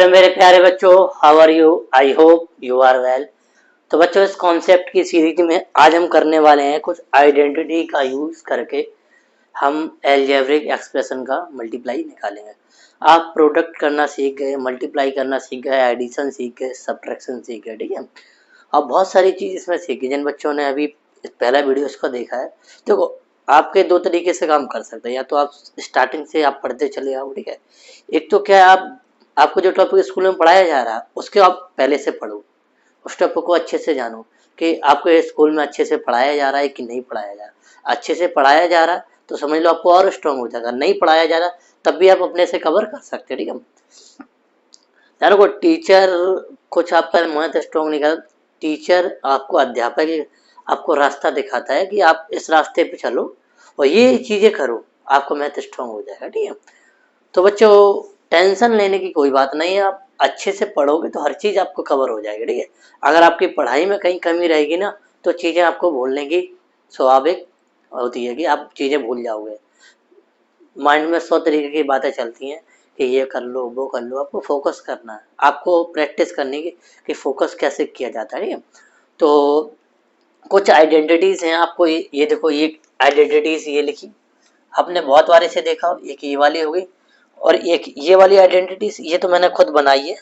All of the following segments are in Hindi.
हेलो मेरे प्यारे बच्चों, how are you? I hope you are well. तो बच्चों, इस कॉन्सेप्ट की सीरीज में आज हम करने वाले हैं कुछ आइडेंटिटी का यूज करके हम एल्जेब्रिक एक्सप्रेशन का मल्टीप्लाई निकालेंगे। आप प्रोडक्ट करना सीख गए, मल्टीप्लाई करना सीख गए, एडिशन सीख गए, सब्ट्रैक्शन सीख गए, ठीक है। अब बहुत सारी चीज इसमें सीखी जिन बच्चों ने अभी पहला वीडियो इसको देखा है। देखो, आपके दो तरीके से काम कर सकते हैं। या तो आप स्टार्टिंग से आप पढ़ते चले आओ, ठीक है। एक तो क्या है, आप आपको जो टॉपिक स्कूल में पढ़ाया जा रहा है उसके आप पहले से पढ़ो, उस टॉपिक को अच्छे से जानो कि आपको स्कूल में अच्छे से पढ़ाया जा रहा है कि नहीं पढ़ाया जा रहा। अच्छे से पढ़ाया जा रहा है तो समझ लो आपको और स्ट्रांग हो जाएगा। नहीं पढ़ाया जा रहा तब भी आप अपने से कवर कर सकते हो, ठीक है। यार को टीचर कुछ आपका मैथ स्ट्रांग नहीं करता। टीचर आपको, अध्यापक आपको रास्ता दिखाता है कि आप इस रास्ते पे चलो और ये चीजें करो, आपको मैथ स्ट्रांग हो जाएगा, ठीक है। तो बच्चों, टेंशन लेने की कोई बात नहीं है। आप अच्छे से पढ़ोगे तो हर चीज आपको कवर हो जाएगी, ठीक है। अगर आपकी पढ़ाई में कहीं कमी रहेगी ना तो चीजें आपको भूलने की स्वाभाविक होती है कि आप चीजें भूल जाओगे। माइंड में 100 तरीके की बातें चलती हैं कि ये कर लो वो कर लो। आपको फोकस करना है, आपको प्रैक्टिस करनी की कि फोकस कैसे किया जाता है, ठीक है। तो कुछ आइडेंटिटीज हैं आपको, ये देखो, ये आइडेंटिटीज ये लिखी आपने बहुत बार इसे देखा। एक ये वाली हो गई और एक ये वाली आइडेंटिटीज, ये तो मैंने खुद बनाई है।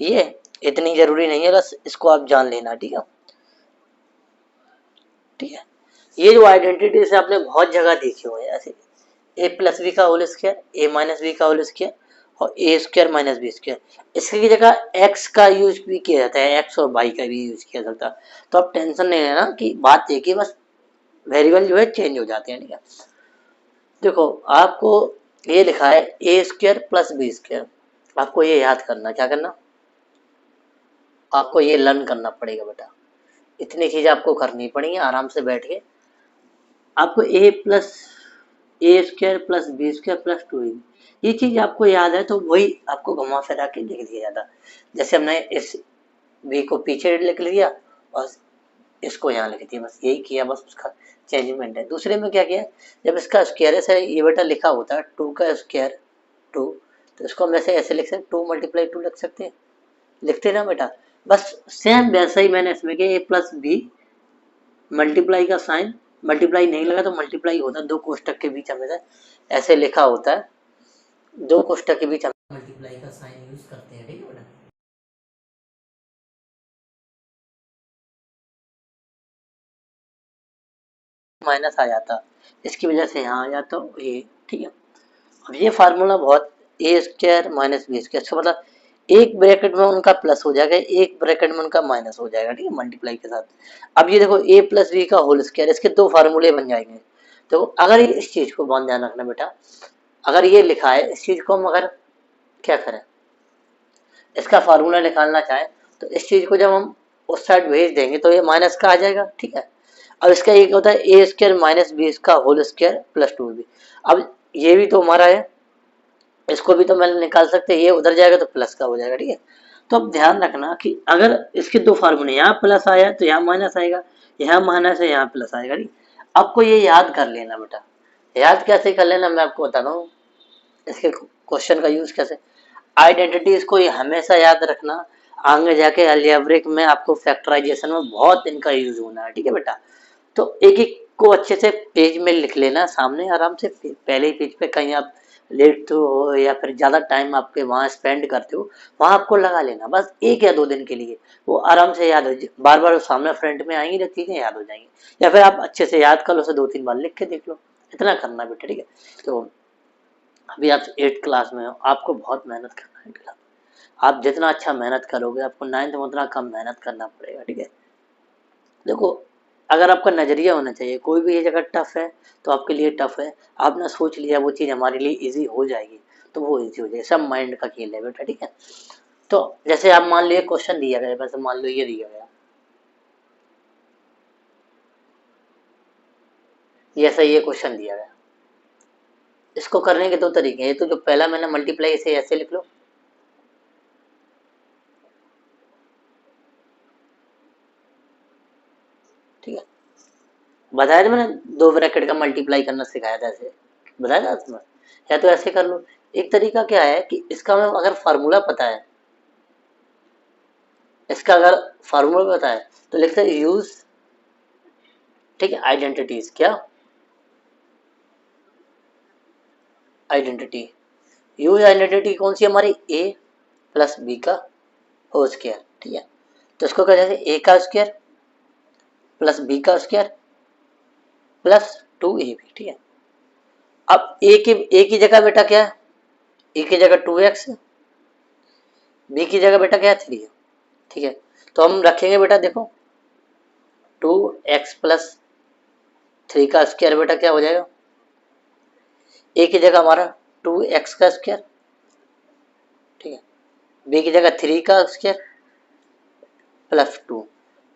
ये इतनी जरूरी नहीं है, बस इसको आप जान लेना, ठीक है। ठीक है, ये जो आइडेंटिटीज है आपने बहुत जगह देखी हो ऐसे। ए प्लस बी का होल स्क्वायर, ए माइनस बी का होल स्क्वायर और ए स्क्वायर माइनस बी स्क्वायर। इसकी जगह एक्स का यूज भी किया जाता है, एक्स और वाई का भी यूज किया जाता है। तो आप टेंशन नहीं लेना कि बात एक ही, बस वेरिएबल जो है चेंज हो जाते हैं, ठीक है। देखो, आपको ये लिखा है ए स्क्वायर प्लस बी स्क्वायर। आपको ये याद करना, क्या करना, आपको ये लर्न करना पड़ेगा बेटा। इतनी चीज आपको करनी पड़ेगी आराम से बैठ के। आपको A square plus B square plus 2ab, ये चीज आपको याद है तो वही आपको घुमा फिरा के लिख दिया जाता। जैसे हमने इस बी को पीछे लिख लिया और इसको यहाँ लिख दिया, बस यही किया, बस उसका चेंजमेंट है। दूसरे में क्या किया, जब इसका स्क्वायर है, ये बेटा लिखा होता है 2 का स्क्वायर 2, तो इसको हम ऐसे लिख सकते, 2 मल्टीप्लाई 2 लिख सकते हैं, लिखते ना बेटा। बस सेम वैसा ही मैंने इसमें किया, ए प्लस बी, मल्टीप्लाई का साइन, मल्टीप्लाई नहीं लगा तो मल्टीप्लाई होता है, दो कोष्टक के बीच हमेशा ऐसे लिखा होता है, दो कोष्टक के बीच हम मल्टीप्लाई का साइन यूज करते हैं, ठीक है बेटा। माइनस आ जाता, इसकी वजह से यहाँ आ जाता ये, ठीक है। अब ये फार्मूला बहुत, ए स्क्वायर माइनस बी स्क्वायर, इसका मतलब एक ब्रैकेट में उनका प्लस हो जाएगा, एक ब्रैकेट में उनका माइनस हो जाएगा, ठीक है, मल्टीप्लाई के साथ। अब ये देखो, ए प्लस बी का होल स्क्वायर, इसके दो फार्मूले बन जाएंगे। तो अगर इस चीज को बहुत ध्यान रखना बेटा, अगर ये लिखा है, इस चीज को हम अगर क्या करें, इसका फार्मूला निकालना चाहें तो इस चीज को जब हम उस साइड भेज देंगे तो ये माइनस का आ जाएगा, ठीक है। अब इसका एक होता है ए स्क्वायर माइनस बी का होल स्क्वायर प्लस 2b। अब ये भी तो हमारा है, इसको भी तो मैंने निकाल सकते हैं, ये उधर जाएगा तो प्लस का हो जाएगा, ठीक है। तो अब ध्यान रखना कि अगर इसके दो फार्मूले, यहाँ प्लस आया तो यहाँ माइनस आएगा, यहाँ माइनस है यहाँ प्लस आएगा, ठीक। आपको ये याद कर लेना बेटा। याद कैसे कर लेना मैं आपको बताता हूँ, इसके क्वेश्चन का यूज कैसे। आइडेंटिटीज को ये हमेशा याद रखना, आगे जाके अलजेब्रिक में आपको फैक्टराइजेशन में बहुत इनका यूज होना है, ठीक है बेटा। तो एक एक को अच्छे से पेज में लिख लेना सामने आराम से, पहले ही पेज पे कहीं आप लेट तो हो या फिर ज़्यादा टाइम आपके वहाँ स्पेंड करते हो, वहाँ आपको लगा लेना बस 1 या 2 दिन के लिए, वो आराम से याद हो जाए। बार बार सामने फ्रंट में आएंगी तो चीज़ें याद हो जाएंगी। या फिर आप अच्छे से याद कर लो, उसे 2-3 बार लिख के देख लो, इतना करना बेटा, ठीक है। तो अभी आप 8th क्लास में हो, आपको बहुत मेहनत करना है 8th क्लास। आप जितना अच्छा मेहनत करोगे आपको 9th में उतना कम मेहनत करना पड़ेगा, ठीक है। देखो, अगर आपका नजरिया होना चाहिए कोई भी ये जगह टफ है तो आपके लिए टफ है, आपने सोच लिया वो चीज़ हमारे लिए इजी हो जाएगी तो वो इजी हो जाएगी। सब माइंड का खेल है बेटा, ठीक है। तो जैसे आप मान लो ये क्वेश्चन दिया गया, वैसे मान लो ये दिया गया, ये ऐसा ये क्वेश्चन दिया गया। इसको करने के दो तरीके हैं, ये तो जो पहला मैंने मल्टीप्लाई, इसे ऐसे लिख लो, ठीक है। बताया था मैंने, 2 ब्रैकेट का मल्टीप्लाई करना सिखाया था, ऐसे बताया था तुम्हें। या तो ऐसे कर लो। एक तरीका क्या है कि इसका मैं अगर फार्मूला पता है इसका अगर फार्मूला पता है तो लिखते हैं यूज, ठीक है, आइडेंटिटीज, क्या आइडेंटिटी, यूज आइडेंटिटी कौन सी हमारी, ए प्लस बी का होल स्क्वायर, ठीक है। तो इसको क्या कहते हैं, ए का स्क्वायर प्लस बी का स्क्वायर प्लस 2ab, ठीक है। अब ए की जगह बेटा क्या है, ए की जगह 2x, बी की जगह बेटा क्या है, 3 है, ठीक है। तो हम रखेंगे बेटा देखो 2x प्लस 3 का स्क्वायर बेटा क्या हो जाएगा, ए की जगह हमारा 2x का स्क्वायर, ठीक है, बी की जगह 3 का square plus 2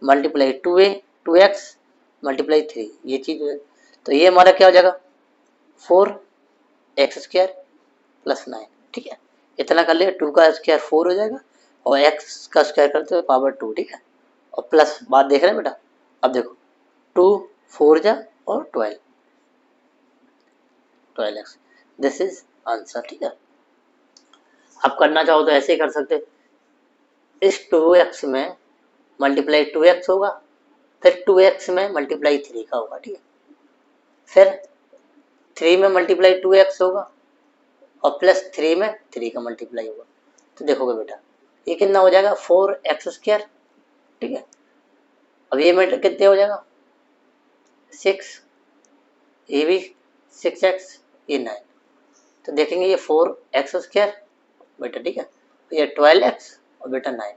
multiply 2x multiply 3, ये चीज है। तो ये हमारा क्या हो जाएगा 4x स्क्वायर प्लस 9, ठीक है। इतना कर लिया, 2 का स्क्वायर 4 हो जाएगा और x का स्क्वायर करते हुए पावर 2, ठीक है। और प्लस बात देख रहे हैं बेटा, अब देखो 2 4 जा और 12x, दिस इज आंसर, ठीक है। आप करना चाहो तो ऐसे ही कर सकते, इस 2x में मल्टीप्लाई 2x होगा, फिर 2x में मल्टीप्लाई 3 का होगा, ठीक है, फिर 3 में मल्टीप्लाई 2x होगा और प्लस 3 में 3 का मल्टीप्लाई होगा। तो देखोगे बेटा ये कितना हो जाएगा 4x स्क्वायर, ठीक है। अब ये में कितने हो जाएगा 6, ये भी 6x, ये 9, तो देखेंगे ये 4x स्क्वायर बेटा, ठीक है, तो ये 12x और बेटा 9,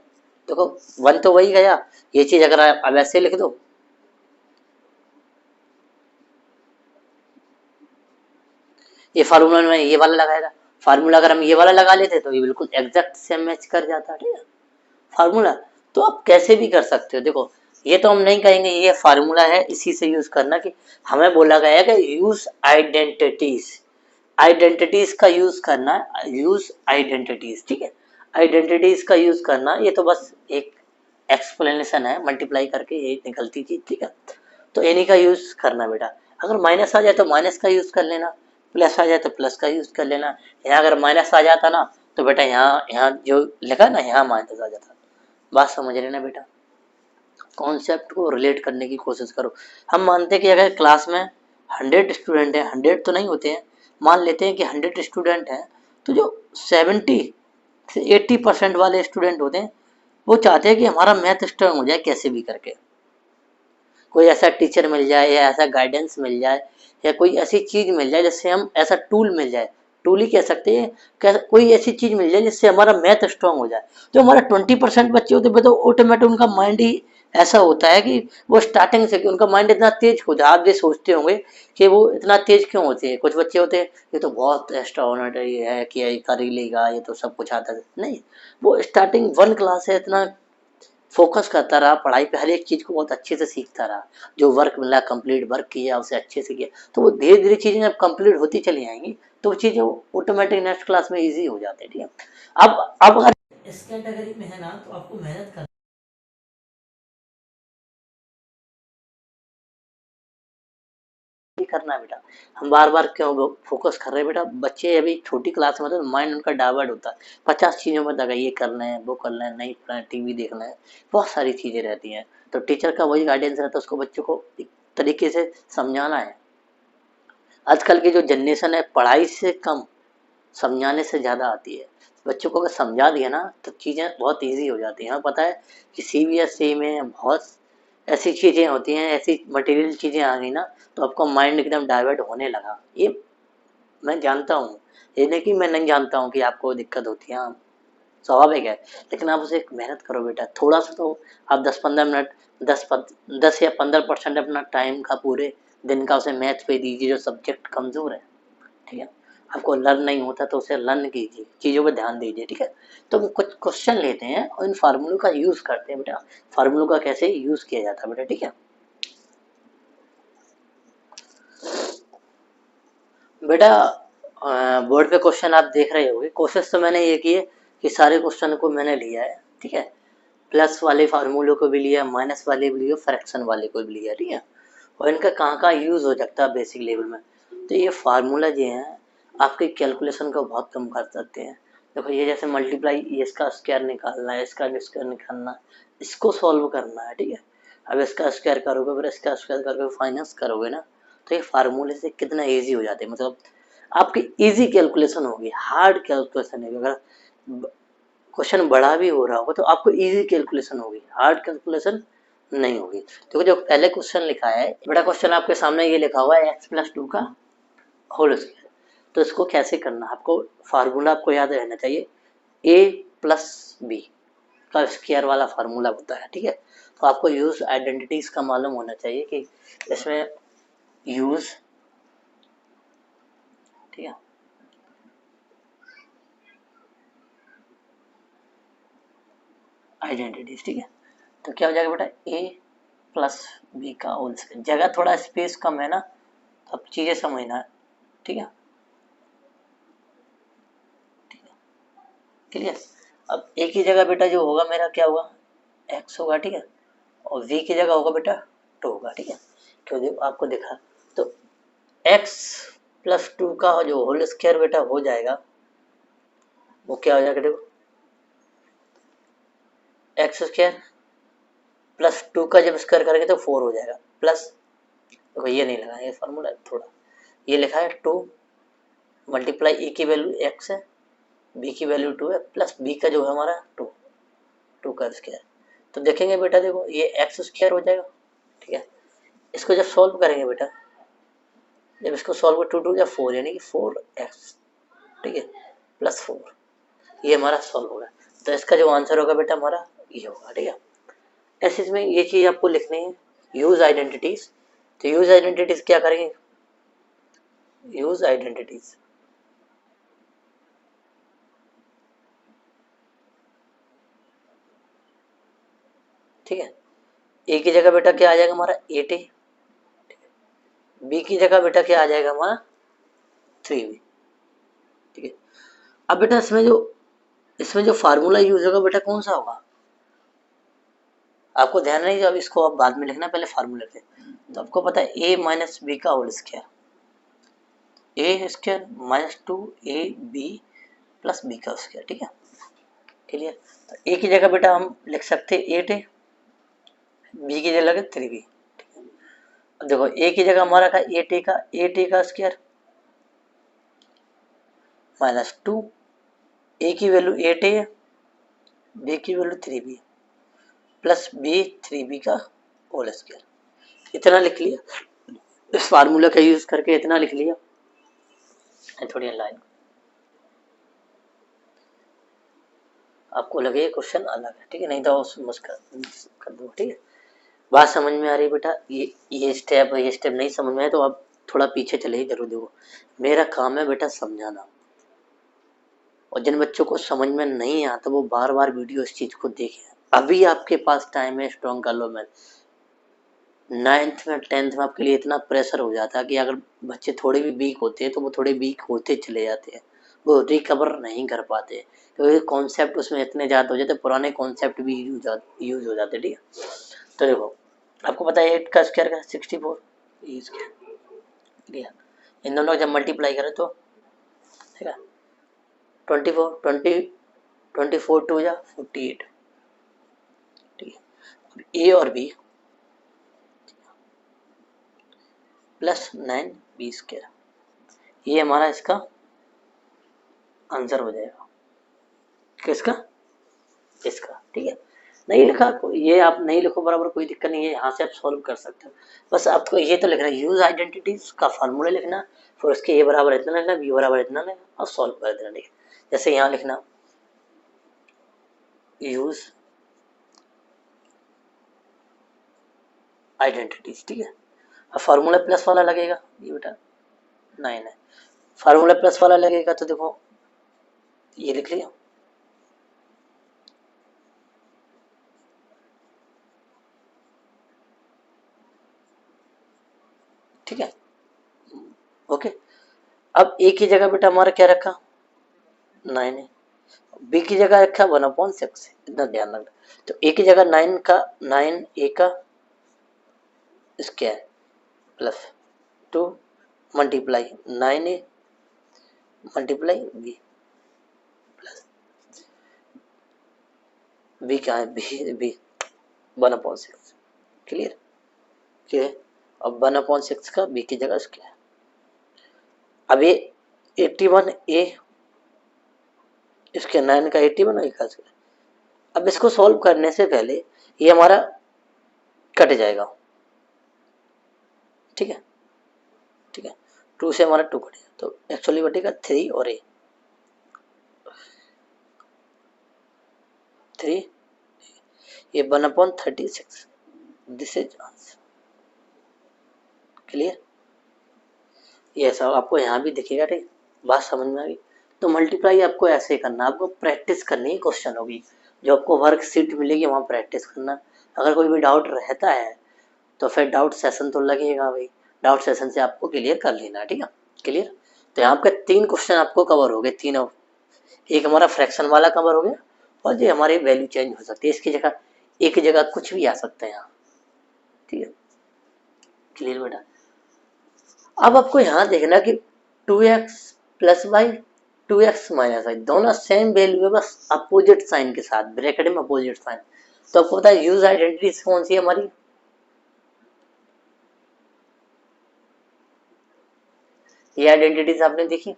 देखो 1 तो वही गया, ये चीज अगर आप अब ऐसे लिख दो, ये फार्मूला में ये वाला लगाएगा, फार्मूला अगर हम ये वाला लगा लेते तो ये बिल्कुल एग्जैक्ट सेम मैच कर जाता, ठीक है फार्मूला। तो आप कैसे भी कर सकते हो, देखो ये तो हम नहीं कहेंगे ये फार्मूला है इसी से यूज करना, कि हमें बोला गया है कि यूज आइडेंटिटीज, आइडेंटिटीज का यूज करना, यूज आइडेंटिटीज, ठीक है, आइडेंटिटीज का यूज करना, ये तो बस एक एक्सप्लेनेशन है, मल्टीप्लाई करके ये निकलती चीज, ठीक है। तो इन्हीं का यूज करना बेटा, अगर माइनस आ जाए तो माइनस का यूज कर लेना, प्लस आ जाए तो प्लस का यूज कर लेना। यहाँ अगर माइनस आ जाता ना तो बेटा यहाँ यहाँ जो लिखा ना यहाँ माइनस आ जाता, बात समझ रहे ना बेटा, कॉन्सेप्ट को रिलेट करने की कोशिश करो। हम मानते हैं कि अगर क्लास में 100 स्टूडेंट हैं, 100 तो नहीं होते हैं, मान लेते हैं कि 100 स्टूडेंट हैं, तो जो 70 से 80% वाले स्टूडेंट होते हैं वो चाहते हैं कि हमारा मैथ स्ट्रांग हो जाए कैसे भी करके, कोई ऐसा टीचर मिल जाए या ऐसा गाइडेंस मिल जाए या कोई ऐसी चीज मिल जाए जिससे हम, ऐसा टूल मिल जाए, टूल ही कह सकते हैं, कोई ऐसी चीज मिल जाए जिससे हमारा मैथ स्ट्रांग हो जाए। जो हमारा 20% बच्चे होते हैं तो ऑटोमेटिक उनका माइंड ही ऐसा होता है कि वो स्टार्टिंग से कि उनका माइंड इतना तेज होता है, आप ये सोचते होंगे कि वो इतना तेज क्यों होते हैं, कुछ बच्चे होते हैं ये तो बहुत एक्स्ट्रा ऑर्डिनरी है कि ये कर ही लेगा, ये तो सब कुछ आता है, नहीं, वो स्टार्टिंग 1 क्लास से इतना फोकस करता रहा पढ़ाई पे, हर एक चीज को बहुत अच्छे से सीखता रहा, जो वर्क मिला कंप्लीट वर्क किया उसे अच्छे से किया, तो वो धीरे धीरे चीजें जब कंप्लीट होती चली आएंगी तो वो चीजें ऑटोमेटिक नेक्स्ट क्लास में इजी हो जाते हैं, ठीक है। अब अगर इस कैटेगरी में है ना तो आपको मेहनत करना करना है बेटा, हम बार बार क्यों फोकस कर रहे हैं बेटा, बच्चे अभी छोटी क्लास में तो माइंड उनका डाइवर्ट होता है 50 चीजों में लगा, ये करना है वो करना है, नहीं पढ़ना है, टीवी देखना है, बहुत सारी चीजें रहती हैं। तो टीचर का वही गाइडेंस रहता है, उसको बच्चों को एक तरीके से समझाना है। आजकल की जो जनरेशन है पढ़ाई से कम समझाने से ज़्यादा आती है, बच्चों को अगर समझा दिया ना तो चीज़ें बहुत ईजी हो जाती हैं। हमें पता है कि सीबीएसई में बहुत ऐसी चीज़ें होती हैं, ऐसी मटेरियल चीज़ें आ गई ना तो आपका माइंड एकदम डाइवर्ट होने लगा, ये मैं जानता हूँ, ये नहीं कि मैं नहीं जानता हूँ कि आपको दिक्कत होती है, हाँ स्वाभाविक है, लेकिन आप उसे मेहनत करो बेटा, थोड़ा सा तो आप 10-15 मिनट 10 या 15% अपना टाइम का पूरे दिन का उसे मैथ पे दीजिए, जो सब्जेक्ट कमज़ोर है, ठीक है, आपको लर्न नहीं होता तो उसे लर्न कीजिए, चीज़ों पर ध्यान दीजिए, ठीक है। तो हम कुछ क्वेश्चन लेते हैं और इन फार्मूलों का यूज़ करते हैं बेटा, फार्मूलों का कैसे यूज़ किया जाता है बेटा, ठीक है बेटा। बोर्ड पे क्वेश्चन आप देख रहे होंगे, कोशिश तो मैंने ये की है कि सारे क्वेश्चन को मैंने लिया है, ठीक है, प्लस वाले फार्मूलों को भी लिया, माइनस वाले भी लिया, फ्रैक्शन वाले को भी लिया, ठीक है, और इनका कहाँ कहाँ यूज़ हो सकता है बेसिक लेवल में। तो ये फार्मूला जो हैं आपके कैलकुलेशन को बहुत कम कर सकते हैं, देखो ये जैसे मल्टीप्लाई, ये इसका स्क्वायर निकालना है, इसका भी स्क्वायर निकालना है, इसको सॉल्व करना है, ठीक है। अब इसका स्क्वायर करोगे, फिर इसका स्क्वायर करके फाइनेंस करोगे ना, तो ये फार्मूले से कितना इजी हो जाते हैं, मतलब आपकी इजी कैलकुलेशन होगी, हार्ड कैलकुलेशन है। अगर क्वेश्चन बड़ा भी हो रहा होगा तो आपको इजी कैलकुलेशन होगी, हार्ड कैलकुलेशन नहीं होगी। तो जो पहले क्वेश्चन लिखा है, बड़ा क्वेश्चन आपके सामने ये लिखा हुआ है x+2 का होल स्क्वायर। तो इसको कैसे करना, आपको फार्मूला आपको याद रहना चाहिए, a+b का स्क्वायर वाला फार्मूला होता है, ठीक है। तो आपको यूज आइडेंटिटीज का मालूम होना चाहिए कि इसमें यूज, ठीक है, आइडेंटिटीज, ठीक है। तो क्या हो जाएगा बेटा, a+b का होल स्क्वायर। जगह थोड़ा स्पेस कम है ना, तो अब चीजें समझना है, ठीक है, क्लियर। अब a की जगह बेटा जो होगा मेरा क्या होगा, x होगा, ठीक है, और v की जगह होगा बेटा 2 होगा, ठीक है। क्यों देखो आपको दिखा, तो x+2 का जो होल स्क्वायर बेटा हो जाएगा वो क्या हो जाएगा, देखो x² +2 का जब स्क्वायर करेंगे तो 4 हो जाएगा, प्लस देखो ये नहीं लगा, ये फॉर्मूला थोड़ा ये लिखा है 2 मल्टीप्लाई ए की वैल्यू x है, बी की वैल्यू 2 है, प्लस बी का जो है हमारा 2 का स्क्वायर। तो देखेंगे बेटा, देखो ये x² हो जाएगा, ठीक है। इसको जब सॉल्व करेंगे बेटा, जब इसको सॉल्व कर 2 2 या 4 यानी कि 4x, ठीक है, +4, ये हमारा सॉल्व होगा। तो इसका जो आंसर होगा बेटा हमारा ये होगा, ठीक है। ऐसे इसमें ये चीज आपको लिखनी है, यूज आइडेंटिटीज। तो यूज आइडेंटिटीज क्या करेंगे, यूज आइडेंटिटीज, ठीक है। ए की जगह बेटा क्या आ जाएगा हमारा 8a, बी की जगह बेटा क्या आ जाएगा हमारा 3b, ठीक है। अब बेटा इसमें जो फार्मूला यूज होगा बेटा कौन सा होगा, आपको ध्यान नहीं, अब इसको आप बाद में लिखना, पहले फार्मूला लिखे। तो आपको पता है a-b का whole square, a² -2ab plus B का स्क्वायर, ठीक है, क्लियर। तो ए की जगह बेटा हम लिख सकते हैं 8a, बी की जगह 3b। अब देखो ए की जगह हमारा था 8a का स्क्वायर -2, ए की वैल्यू 8a है, बी की value 3b plus B 3b का होल स्क्वायर। इतना लिख लिया, इस फार्मूला का यूज करके इतना लिख लिया, थोड़ी लाइन आपको लगे क्वेश्चन अलग है, ठीक है, नहीं तो उस कर दो, ठीक है। बात समझ में आ रही है बेटा, ये स्टेप नहीं समझ में आए तो आप थोड़ा पीछे चले ही जरूर। देखो मेरा काम है बेटा समझाना, और जिन बच्चों को समझ में नहीं आता वो बार बार वीडियो इस चीज को देखें। अभी आपके पास टाइम है, स्ट्रॉन्ग कर लो। मैं 9th में 10th में आपके लिए इतना प्रेशर हो जाता है कि अगर बच्चे थोड़े भी वीक होते हैं तो वो थोड़े वीक होते चले जाते हैं, वो रिकवर नहीं कर पाते, क्योंकि तो कॉन्सेप्ट उसमें इतने ज़्यादा हो जाते, पुराने कॉन्सेप्ट भी यूज हो जाते, ठीक है। तो देखो आपको पता है 8 का स्क्वायर का 64, ये स्क्वायर, ठीक है। इन दोनों जब मल्टीप्लाई करें तो ठीक है 24 टू या 48, ठीक है। ए और बी +9b², ये हमारा इसका आंसर हो जाएगा, किसका, इसका, ठीक है। नहीं लिखा ये आप नहीं लिखो बराबर, कोई दिक्कत नहीं है, यहाँ से आप सॉल्व कर सकते हो। बस आपको ये तो लिखना है, यूज आइडेंटिटीज का फार्मूला लिखना, फिर उसके ए बराबर इतना लिखना, बी बराबर इतना लिखना और सॉल्व कर देना, ठीक है। जैसे यहाँ लिखना यूज आइडेंटिटीज, ठीक है। अब फार्मूला प्लस वाला लगेगा, ये बेटा 9 है, फार्मूला प्लस वाला लगेगा तो देखो ये लिख लिया, ठीक है, ओके। अब ए की जगह बेटा हमारा क्या रखा 9 है, बी की जगह रखा 1/6, इतना ध्यान रखना। तो ए की जगह 9 ए का square +2 multiply 9a multiply B plus B क्या है, बी 1/6। Clear, clear. अब 1/6 का बी की जगह स्क्वायर। अब ये 81 ए इसके 9 का 81 ए का स्क्वायर। अब इसको सॉल्व करने से पहले ये हमारा कट जाएगा, ठीक है, ठीक है। 2 से हमारा 2 कटेगा तो एक्चुअली बटेगा 3 और ए 3, ये 1/36। This is answer. क्लियर, ये सब आपको यहाँ भी दिखेगा, ठीक, बात समझ में आ गई। तो मल्टीप्लाई आपको ऐसे करना, आपको प्रैक्टिस करनी है, क्वेश्चन होगी जो आपको वर्कशीट मिलेगी वहाँ प्रैक्टिस करना। अगर कोई भी डाउट रहता है तो फिर डाउट सेशन तो लगेगा भाई, डाउट सेशन से आपको क्लियर कर लेना, ठीक है। क्लियर, तो यहाँ पे 3 क्वेश्चन आपको कवर हो गए, तीनों। एक हमारा फ्रैक्शन वाला कवर हो गया, और जो हमारी वैल्यू चेंज हो सकती है, इसकी जगह एक जगह कुछ भी आ सकता है यहाँ, ठीक है। क्लियर बेटा। अब आपको यहाँ देखना कि 2x plus Y 2x minus Y दोनों सेम वैल्यू है, बस अपोजिट साइन के साथ, ब्रैकेट में अपोजिट साइन। तो आपको पता है यूज आइडेंटिटी कौन सी है हमारी, ये आइडेंटिटीज आपने देखी,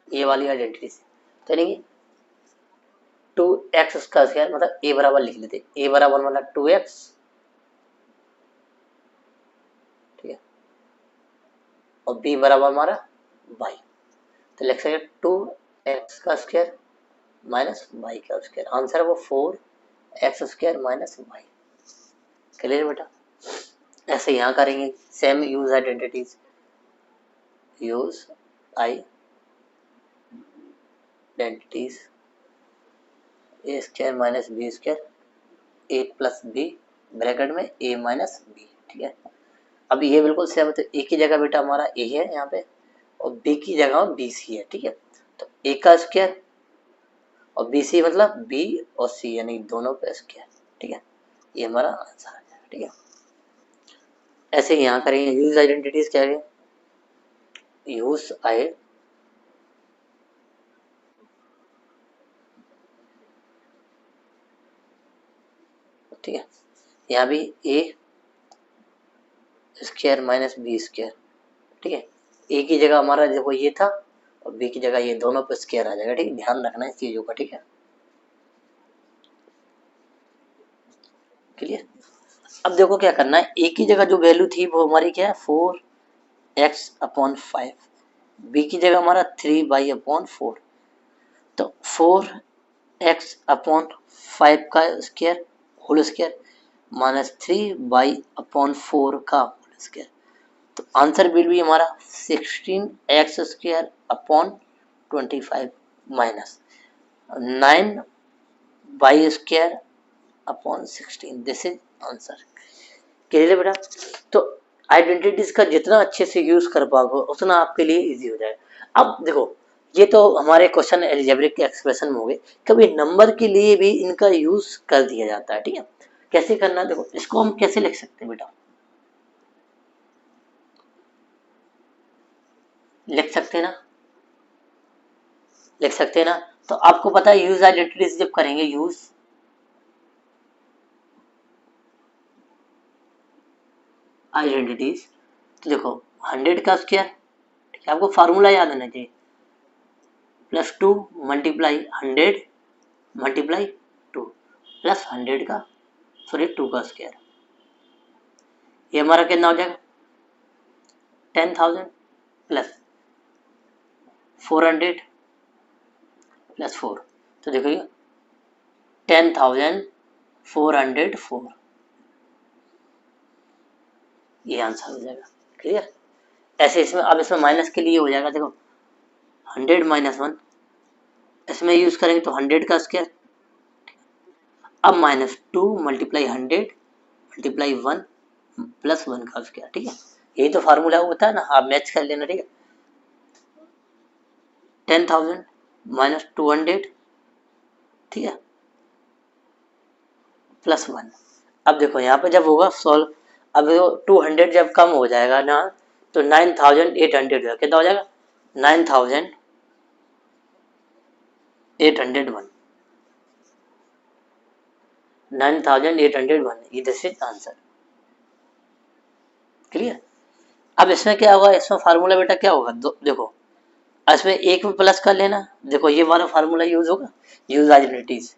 ये वाली आइडेंटिटीज। तो यानी कि 2x का स्क्वायर मतलब a बराबर लिख लेते, a बराबर मतलब 2x, ठीक है, और b बराबर हमारा y। तो लिख सकते 2x का स्क्वायर माइनस y का स्क्वायर, आंसर है वो 4x square minus y। Clear बेटा। ऐसे यहाँ करेंगे, same use identities, use identities A square minus B square A plus B bracket में ए माइनस बी, ठीक है। अब ये बिल्कुल सेम है, तो ए की जगह बेटा हमारा ए है यहाँ पे, और बी की जगह बी सी है, ठीक है। तो ए का स्क्वायर और बी सी मतलब बी और सी यानी दोनों पे स्क्वायर, ठीक है। ये हमारा आंसर आ जाएगा, ठीक है। ऐसे ही यहाँ करेंगे, यूज आइडेंटिटीज क्या है, यूज आई ठीक है, यहाँ भी ए स्क्वायर माइनस बी स्क्वायर, ठीक है। ए की जगह हमारा देखो ये था, और बी की जगह ये, दोनों पे स्क्वायर आ जाएगा, ठीक है। ध्यान रखना है इस चीजों का, ठीक है। क्लियर। अब देखो क्या करना है, ए की जगह जो वैल्यू थी वो हमारी क्या है 4x/5, बी की जगह हमारा 3y/4, तो 4x/5 का square whole square minus 3y/4 का होल स्क्वायर। तो आंसर विल भी हमारा 16x² minus 9y²/16, this is answer. Clear बेटा। तो आइडेंटिटीज का जितना अच्छे से यूज कर पाओगे उतना आपके लिए इजी हो जाएगा। अब देखो ये तो हमारे क्वेश्चन एल्जेब्रिक के एक्सप्रेशन में हो गए, कभी नंबर के लिए भी इनका यूज कर दिया जाता है, ठीक है। कैसे करना है देखो, इसको हम कैसे लिख सकते हैं बेटा, लिख सकते हैं ना, लिख सकते हैं ना। तो आपको पता है यूज आइडेंटिटीज जब करेंगे, यूज आइडेंटिटीज, तो देखो 100 का स्क्वायर, ठीक है, आपको फार्मूला याद होना चाहिए, +2 मल्टीप्लाई 100 मल्टीप्लाई 2 प्लस 100 का सॉरी 2 का स्क्वायर, ये हमारा कितना हो जाएगा 10,000 प्लस 400 प्लस 4, तो देखो 10,404, ये आंसर हो जाएगा। क्लियर। ऐसे इसमें अब इसमें माइनस के लिए हो जाएगा, देखो 100 माइनस 1, इसमें यूज करेंगे तो 100 का स्क्वायर, अब -2 मल्टीप्लाई 100 मल्टीप्लाई 1 प्लस 1 का स्क्वायर, ठीक है। यही तो फार्मूला होता है ना, आप मैच कर लेना, ठीक है। 10,000 माइनस 200, ठीक है, प्लस 1। अब देखो यहाँ पे जब होगा सॉल्व, अब 200 जब कम हो जाएगा ना तो 9800 होगा, कितना हो जाएगा 9801, 9801, ये दिस इज आंसर। क्लियर। अब इसमें क्या होगा, इसमें फार्मूला बेटा क्या होगा, देखो इसमें एक में प्लस कर लेना, देखो ये वाला फार्मूला यूज होगा, यूज आइडेंटिटीज।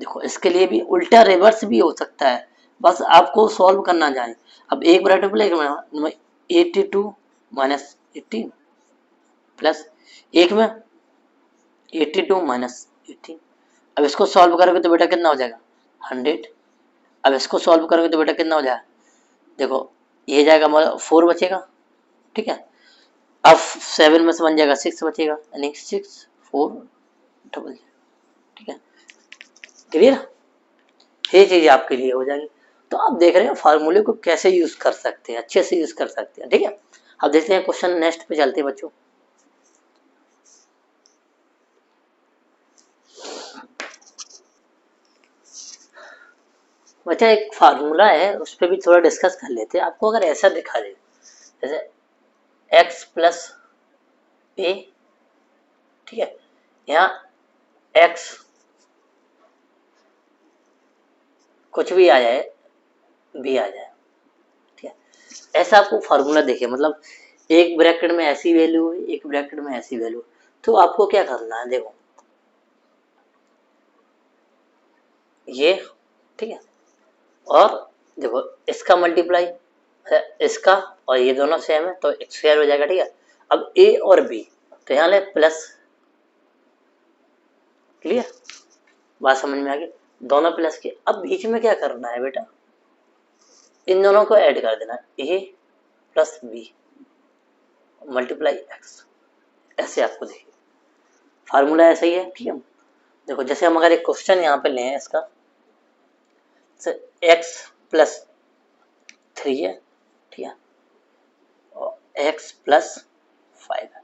देखो इसके लिए भी उल्टा रिवर्स भी हो सकता है, बस आपको सॉल्व करना जाए। अब एक ब्रैकेट में 82 माइनस 18 प्लस एक में 82 माइनस 18। अब इसको सॉल्व करोगे तो बेटा कितना हो जाएगा 100। अब इसको सॉल्व करोगे तो बेटा कितना हो जाएगा, देखो ये जाएगा हमारा 4 बचेगा, ठीक है। अब 7 में से बन जाएगा 6 बचेगा, यानी 6 4 डबल, ठीक है। क्लियर, ये चीज आपके लिए हो जाएगी। तो आप देख रहे हैं फार्मूले को कैसे यूज कर सकते हैं, अच्छे से यूज कर सकते हैं, ठीक है। अब देखते हैं क्वेश्चन नेक्स्ट पे चलते हैं बच्चों। बच्चा एक फार्मूला है उस पर भी थोड़ा डिस्कस कर लेते हैं। आपको अगर ऐसा दिखा दे जैसे x प्लस ए, ठीक है, यहाँ x कुछ भी आ जाए, b आ जाए, ठीक है, ऐसा आपको फार्मूला देखे, मतलब एक ब्रैकेट में ऐसी वैल्यू है, एक ब्रैकेट में ऐसी वैल्यू, तो आपको क्या करना है, देखो ये, ठीक है, और देखो इसका मल्टीप्लाई इसका, और ये दोनों सेम है तो स्क्वायर हो जाएगा, ठीक है। अब a और b, तो यहाँ ले प्लस, क्लियर, बात समझ में आ गई, दोनों प्लस के। अब बीच में क्या करना है बेटा, इन दोनों को ऐड कर देना, a plus B multiply X, ऐसे आपको देखिए फार्मूला ऐसा ही है, ठीक है। देखो जैसे हम अगर एक क्वेश्चन यहाँ पे लें इसका, x प्लस 3 है, ठीक है, और x प्लस 5 है,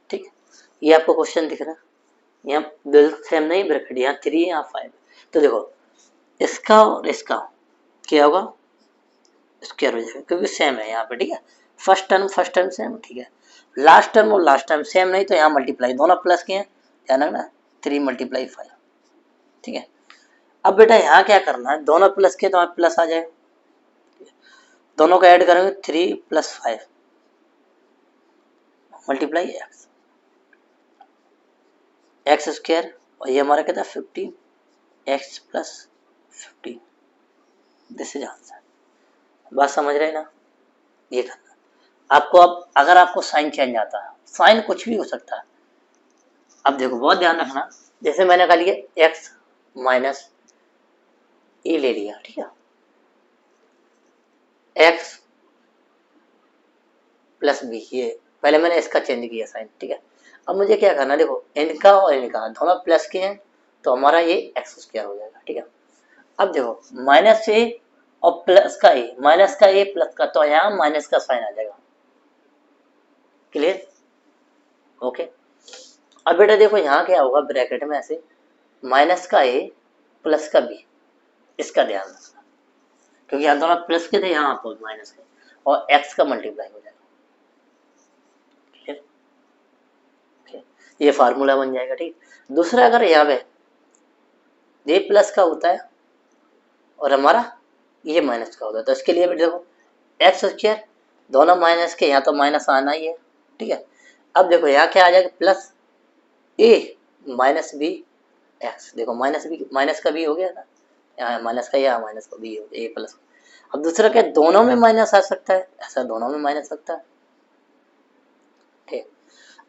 ठीक है, ये आपको क्वेश्चन दिख रहा है, यहाँ बिल्कुल सेम नहीं ब्रैकेट, यहाँ 3 है यहाँ 5। तो देखो इसका और इसका क्या होगा, स्क्वायर हो जाएगा क्योंकि सेम है यहाँ पे, ठीक है। फर्स्ट टर्म सेम, ठीक है, लास्ट टर्म और लास्ट टर्म सेम नहीं तो यहाँ मल्टीप्लाई, दोनों प्लस के हैं, ध्यान रखना 3 मल्टीप्लाई 5, ठीक है। अब बेटा यहाँ क्या करना है, दोनों प्लस के तो प्लस आ जाएगा, दोनों को ऐड करेंगे 3 plus 5 multiply x, x square, और ये हमारा कहता है 15 x plus 15, this is answer. बात समझ रहे ना, ये करना आपको। अब अगर आपको साइन चेंज आता है, साइन कुछ भी हो सकता है, अब देखो बहुत ध्यान रखना, जैसे मैंने कहा लिया एक्स माइनस ए ले लिया, ठीक है, एक्स प्लस बी, ये पहले मैंने इसका चेंज किया साइन, ठीक है। अब मुझे क्या करना, देखो इनका और इनका दोनों प्लस के हैं तो हमारा ये एक्स स्क्वायर हो जाएगा, ठीक है। अब देखो माइनस ए और प्लस का ए, माइनस का ए प्लस का, तो यहाँ माइनस का साइन आ जाएगा, क्लियर, ओके। अब बेटा देखो यहाँ क्या होगा, ब्रैकेट में ऐसे माइनस का ए प्लस का बी, इसका ध्यान रखना क्योंकि यहाँ दोनों प्लस के थे, यहाँ आपको माइनस के, और एक्स का मल्टीप्लाई हो जाएगा, क्लियर, ये फार्मूला बन जाएगा, ठीक। दूसरा अगर यहाँ पे ये प्लस का होता है और हमारा ये माइनस का होता है, तो इसके लिए देखो एक्स स्क्वायर, दोनों माइनस के, यहाँ तो माइनस आना ही है, ठीक है। अब देखो यहाँ क्या आ जाएगा, प्लस ए माइनस बी एक्स, देखो माइनस का बी हो गया ना, यहाँ माइनस का, यहाँ माइनस का बी हो गया, ए प्लस। अब दूसरा क्या, दोनों में माइनस आ सकता है, ऐसा दोनों में माइनस आ सकता है, ठीक।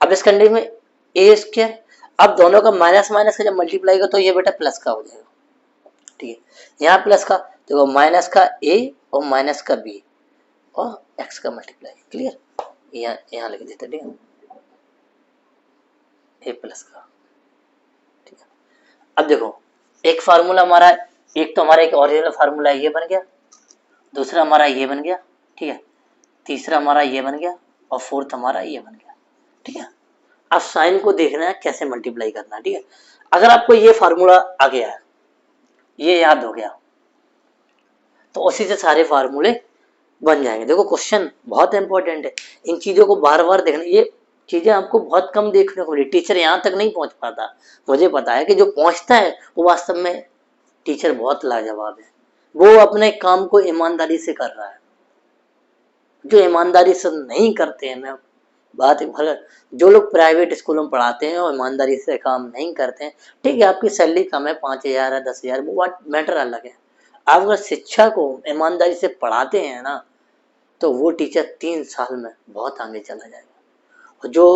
अब इस कंडीशन में ए स्क्वायर, अब दोनों का माइनस माइनस का जब मल्टीप्लाई का तो ये बेटा प्लस का हो जाएगा, ठीक है। यहाँ प्लस का, देखो माइनस का ए और माइनस का बी और एक्स का मल्टीप्लाई, क्लियर, यहाँ लिख देते, ठीक है, ए प्लस का, ठीक है। अब देखो एक फार्मूला हमारा, एक तो हमारा एक ओरिजिनल फार्मूला ये बन गया, दूसरा हमारा ये बन गया, ठीक है, तीसरा हमारा ये बन गया, और फोर्थ हमारा ये बन गया, ठीक है। अब साइन को देखना है कैसे मल्टीप्लाई करना है, ठीक है। अगर आपको ये फार्मूला आ गया है, ये याद हो गया, तो उसी से सारे फार्मूले बन जाएंगे। देखो क्वेश्चन बहुत इंपॉर्टेंट है, इन चीजों को बार बार देखना। ये चीजें आपको बहुत कम देखने को मिली, टीचर यहाँ तक नहीं पहुंच पाता। मुझे पता है कि जो पहुंचता है वो वास्तव में टीचर बहुत लाजवाब है, वो अपने काम को ईमानदारी से कर रहा है। जो ईमानदारी से नहीं करते हैं, मैं बात जो लोग प्राइवेट स्कूलों में पढ़ाते हैं और ईमानदारी से काम नहीं करते हैं, ठीक है आपकी सैलरी कम है, 5,000 है, 10,000, वो बात मैटर अलग है। आप अगर शिक्षा को ईमानदारी से पढ़ाते हैं ना, तो वो टीचर 3 साल में बहुत आगे चला जाएगा। जो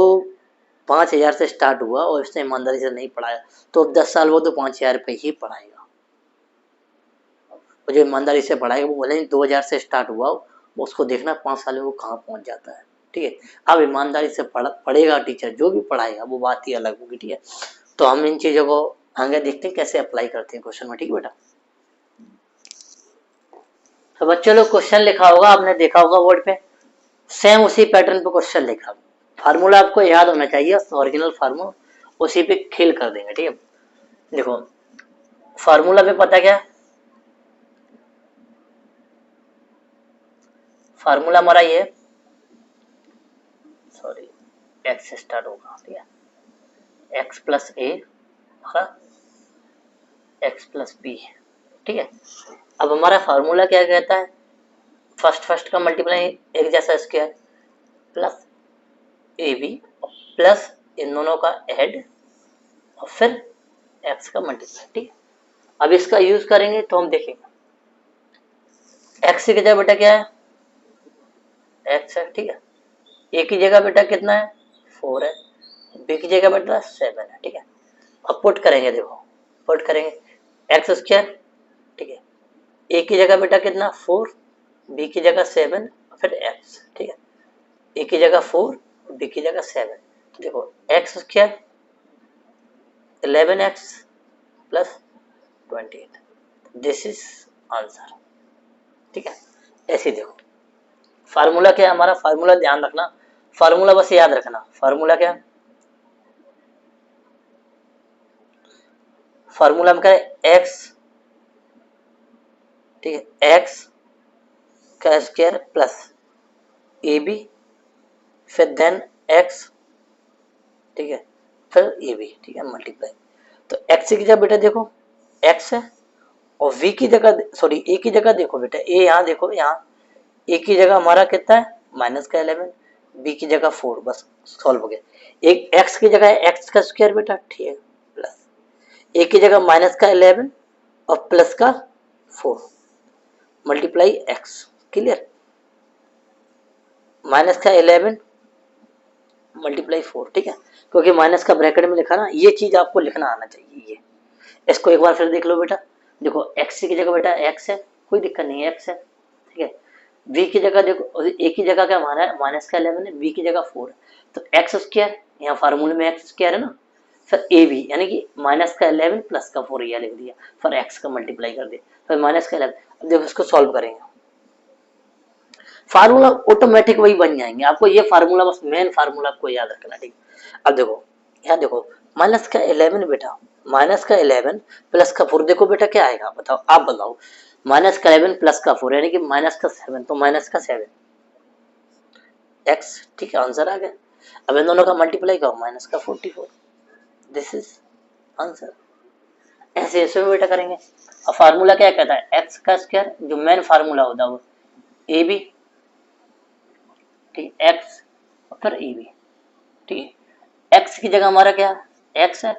5,000 से स्टार्ट हुआ और उसने ईमानदारी से नहीं पढ़ाया, तो अब 10 साल वो तो 5,000 पे ही पढ़ाएगा। और जो ईमानदारी से पढ़ाएगा वो भले ही 2,000 से स्टार्ट हुआ हो, उसको देखना 5 साल में वो कहाँ पहुंच जाता है। ठीक है, अब ईमानदारी से पढ़ेगा टीचर, जो भी पढ़ाएगा वो बात ही अलग होगी। ठीक है, तो हम इन चीजों को आगे देखते हैं कैसे अप्लाई करते हैं क्वेश्चन में। ठीक है बेटा, तो बच्चों लोग क्वेश्चन लिखा होगा, आपने देखा होगा बोर्ड पे, सेम उसी पैटर्न पे क्वेश्चन लिखा। फार्मूला आपको याद होना चाहिए, ओरिजिनल फार्मूला उसी पे खेल कर देंगे। ठीक है, देखो फार्मूला पे पता क्या, फार्मूला हमारा ये, सॉरी एक्स से स्टार्ट होगा। ठीक है, एक्स प्लस ए एक्स प्लस बी। ठीक है, अब हमारा फार्मूला क्या कहता है, फर्स्ट का मल्टीप्लाई एक जैसा square plus A B plus इन दोनों का ऐड और फिर एक्स का मल्टीप्लाई। ठीक है, अब इसका यूज करेंगे तो हम देखेंगे एक्स की जगह बेटा क्या है, एक्स है। ठीक है, ए की जगह बेटा कितना है, 4 है, बी की जगह बेटा 7 है। ठीक है, अब पुट करेंगे, देखो पुट करेंगे एक्स स्क्वायर। ठीक है, ए की जगह बेटा कितना 4, बी की जगह 7 फिर एक्स। ठीक है, ए की जगह 4, बी की जगह 7। देखो x square 11x plus 28, this is answer. ठीक है, ऐसे देखो फार्मूला क्या है हमारा, फार्मूला ध्यान रखना, फार्मूला बस याद रखना, फार्मूला क्या है, फार्मूला में क्या है एक्स। ठीक है, एक्स का स्क्वायर प्लस ए बी फिर देन एक्स। ठीक है, फिर ए बी। ठीक है, मल्टीप्लाई, तो एक्स की जगह बेटा देखो एक्स है और वी की जगह, सॉरी ए की जगह देखो बेटा, ए यहाँ देखो, यहाँ ए की जगह हमारा कितना है माइनस का 11, बी की जगह 4, बस सॉल्व हो गया। एक एक्स की जगह है एक्स का स्क्वायर बेटा। ठीक है, प्लस ए की जगह माइनस का 11 और प्लस का 4 मल्टीप्लाई एक्स। क्लियर, माइनस का 11 मल्टीप्लाई 4। ठीक है, क्योंकि माइनस का ब्रैकेट में लिखा ना, ये चीज आपको लिखना आना चाहिए। ये इसको एक बार फिर देख लो बेटा, देखो एक्स की जगह बेटा एक्स है, कोई दिक्कत नहीं है, एक्स है। ठीक है, बी की जगह देखो, ए की जगह क्या हमारा है माइनस का 11 है, बी की जगह 4 है, तो एक्स स्क्वायर, यहाँ फार्मूले में एक्स स्क्वायर है ना, फिर ए बी यानी कि माइनस का 11 प्लस का 4 यह लिख दिया, फिर एक्स का मल्टीप्लाई कर दिया, फिर माइनस का 11। अब देखो इसको सॉल्व करेंगे, फार्मूला ऑटोमेटिक वही बन जाएंगे। आपको ये फार्मूला बस मेन फार्मूला आपको याद रखना। ठीक, अब देखो यहाँ देखो माइनस का 11 बेटा, माइनस का 11 प्लस का 4, देखो बेटा क्या आएगा बताओ, आप बताओ, माइनस का 11 प्लस का 4 यानी कि माइनस का 7, तो माइनस का 7 एक्स। ठीक है, आंसर आ गया। अब इन दोनों का मल्टीप्लाई करो, माइनस का 44, दिस इज आंसर। ऐसे ऐसे बेटा करेंगे। अब फार्मूला क्या कहता है, एक्स का स्क्वायर, जो मेन फार्मूला होता है वो ए बी, ठीक है, एक्स और फिर ए बी। ठीक है, एक्स की जगह हमारा क्या एक्स है,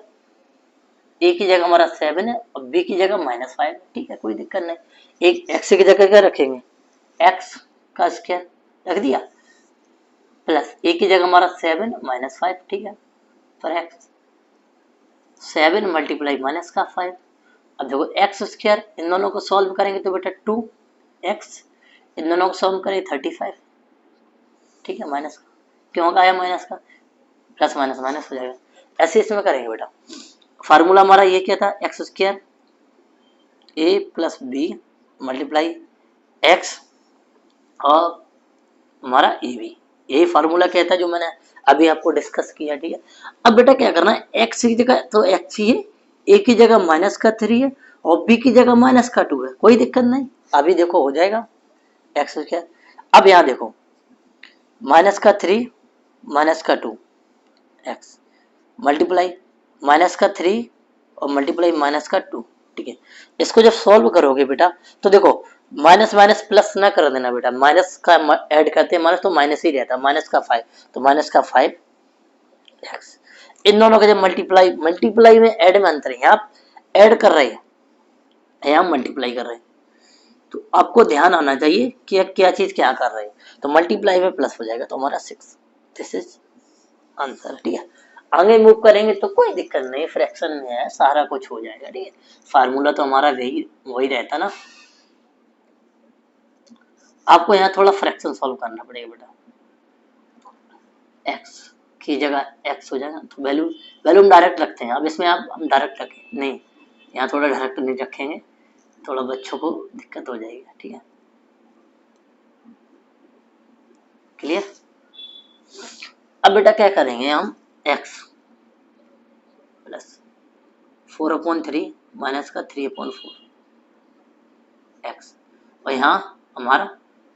ए की जगह हमारा 7 है और बी की जगह -5। ठीक है, कोई दिक्कत नहीं, एक एक्स की जगह क्या रखेंगे, एक्स का स्क्वायर रख दिया, प्लस ए की जगह हमारा 7 -5। ठीक है, फिर एक्स 7 मल्टीप्लाई माइनस का 5। अब देखो एक्स स्क्वायर, इन दोनों को सॉल्व करेंगे तो बेटा 2x, इन दोनों को सॉल्व करेंगे 35। ठीक है, माइनस का क्यों आया, माइनस का प्लस माइनस माइनस हो जाएगा। ऐसे इसमें करेंगे बेटा, फार्मूला हमारा ये क्या था, x square A plus B multiply x और हमारा ए बी, यही फार्मूला कहता है जो मैंने अभी आपको डिस्कस किया। ठीक है, अब बेटा क्या करना है, एक्स की जगह तो एक्स ही है, ए की जगह -3 है और बी की जगह -2 है, कोई दिक्कत नहीं। अभी देखो हो जाएगा एक्स स्क्वायर। अब यहाँ देखो माइनस का 3 माइनस का 2 एक्स मल्टीप्लाई माइनस का 3 और मल्टीप्लाई माइनस का 2, ठीक है। इसको जब सॉल्व करोगे बेटा तो देखो माइनस माइनस प्लस ना कर देना बेटा, माइनस का ऐड करते हैं माइनस तो माइनस ही रहता है, माइनस का 5 तो माइनस का 5 एक्स। इन दोनों का जब मल्टीप्लाई में ऐड में अंतर है, यहाँ ऐड कर रहे हैं यहाँ मल्टीप्लाई कर रहे हैं, तो आपको ध्यान आना चाहिए कि क्या चीज क्या कर रहे हैं। तो मल्टीप्लाई में प्लस हो जाएगा तो हमारा 6, दिस इज आंसर, ठीक है। आगे मूव करेंगे तो कोई दिक्कत नहीं, फ्रैक्शन में है सारा कुछ हो जाएगा, ठीक है। फार्मूला तो हमारा वही रहता ना। आपको यहाँ थोड़ा फ्रैक्शन सॉल्व करना पड़ेगा बेटा, एक्स की जगह एक्स हो जाएगा तो वैल्यू हम डायरेक्ट रखते हैं। अब इसमें आप हम डायरेक्ट रखें नहीं, यहाँ थोड़ा डायरेक्ट नहीं रखेंगे, थोड़ा बच्चों को दिक्कत हो जाएगी, ठीक है। क्लियर। अब बेटा क्या करेंगे हम, एक्स प्लस 4/3 माइनस का 3/4 एक्स, और यहाँ हमारा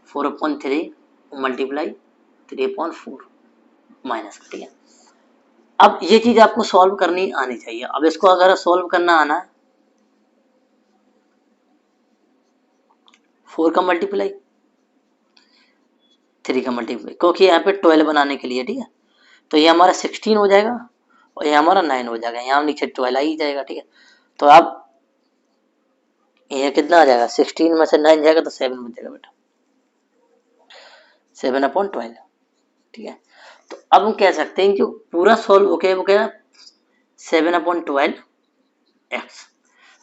4/3 मल्टीप्लाई 3/4 माइनस का, ठीक है। अब ये चीज आपको सॉल्व करनी आनी चाहिए। अब इसको अगर सॉल्व करना आना है 4 का मल्टीप्लाई 3 का मल्टीप्लाई, क्योंकि यहाँ पे 12 बनाने के लिए, ठीक है। तो ये हमारा 16 हो जाएगा और ये हमारा 9 हो जाएगा, यहाँ नीचे 12 आ ही जाएगा, ठीक है। तो अब ये कितना आ जाएगा, 16 में से 9 जाएगा तो 7 बन जाएगा बेटा, 7/12, ठीक है। तो अब हम कह सकते हैं कि पूरा सॉल्व हो गया, वो क्या 7/12 एक्स।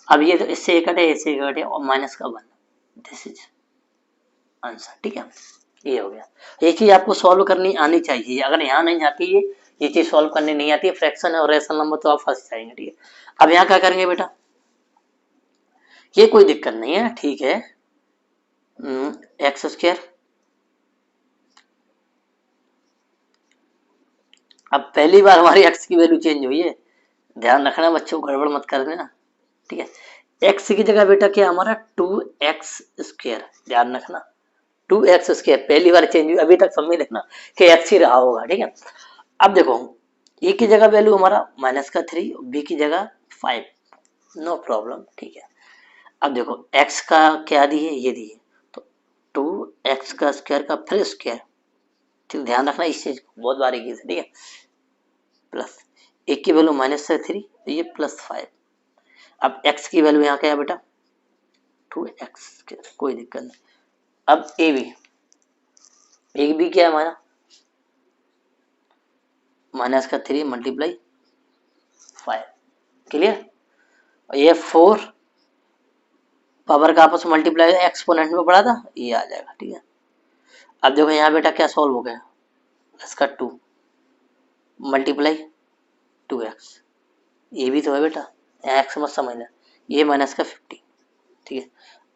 अब ये तो इससे इससे कटे और माइनस का 1, दिस इज आंसर, ठीक है। ये हो गया। ये चीज आपको सॉल्व करनी आनी चाहिए, अगर यहाँ नहीं आती है ये चीज सॉल्व करनी नहीं आती है, फ्रैक्शन और रेशनल नंबर तो आप फंस जाएंगे, ठीक है। अब यहाँ क्या करेंगे बेटा, ये कोई दिक्कत नहीं है, ठीक है। एक्स स्क्वायर, अब पहली बार हमारी एक्स की वैल्यू चेंज हुई है, ध्यान रखना बच्चों, गड़बड़ मत कर देना, ठीक है। एक्स की जगह बेटा क्या हमारा 2x स्क्वायर, ध्यान रखना 2x स्क्वायर पहली बार चेंज हुई, अभी तक समझ लेना कि एक्स ही रहा होगा, ठीक है। अब देखो ए की जगह वैल्यू हमारा माइनस का 3, बी की जगह 5, नो प्रॉब्लम, ठीक है। अब देखो x का क्या दी है, ये दी है, तो 2x का स्क्वायर का फिर स्क्वायर, ठीक, ध्यान रखना इस चीज को बहुत बारीकी से, ठीक है। प्लस एक की वैल्यू -3 तो ये +5। अब x की वैल्यू यहाँ क्या है बेटा 2x, कोई दिक्कत नहीं। अब ए बी क्या है हमारा -3 मल्टीप्लाई 5, क्लियर। ये 4 पावर का आपस में मल्टीप्लाई एक्सपोनेंट में पड़ा था, ये आ जाएगा, ठीक है। अब देखो यहाँ बेटा क्या सॉल्व हो गया, इसका 2 मल्टीप्लाई 2x, ये भी तो है बेटा, एक्स मत समझना, ये माइनस का 50, ठीक है।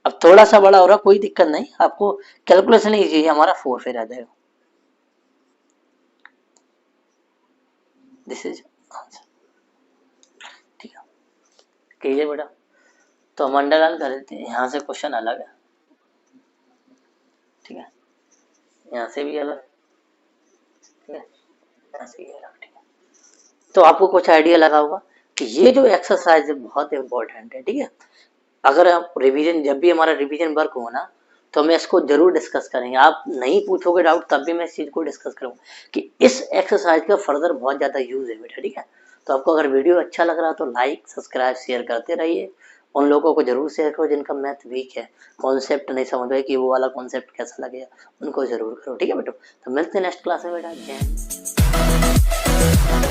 अब थोड़ा सा बड़ा हो रहा, कोई दिक्कत नहीं, आपको कैलकुलेशन ही चाहिए, हमारा 4 फिर आ जाएगा, दिस इज आंसर, ठीक है। कीजिए बेटा, तो हम अंडरलाइन कर देते हैं, यहाँ से क्वेश्चन अलग है, ठीक है, यहाँ से भी अलग, ठीक है, यहाँ से भी अलग, ठीक है। तो आपको कुछ आइडिया लगा होगा कि ये जो एक्सरसाइज है बहुत इंपॉर्टेंट है, ठीक है। अगर आप रिवीजन, जब भी हमारा रिवीजन वर्क हो ना, तो मैं इसको जरूर डिस्कस करेंगे। आप नहीं पूछोगे डाउट तब भी मैं इस चीज को डिस्कस करूंगा कि इस एक्सरसाइज का फर्दर बहुत ज्यादा यूज है बेटा, ठीक है। तो आपको अगर वीडियो अच्छा लग रहा तो लाइक सब्सक्राइब शेयर करते रहिए, उन लोगों को जरूर शेयर करो जिनका मैथ वीक है, कॉन्सेप्ट नहीं समझ रहे कि वो वाला कॉन्सेप्ट कैसा लगेगा, उनको जरूर करो, ठीक है बेटा। तो मिलते हैं नेक्स्ट क्लास में बेटा, जय हिंद।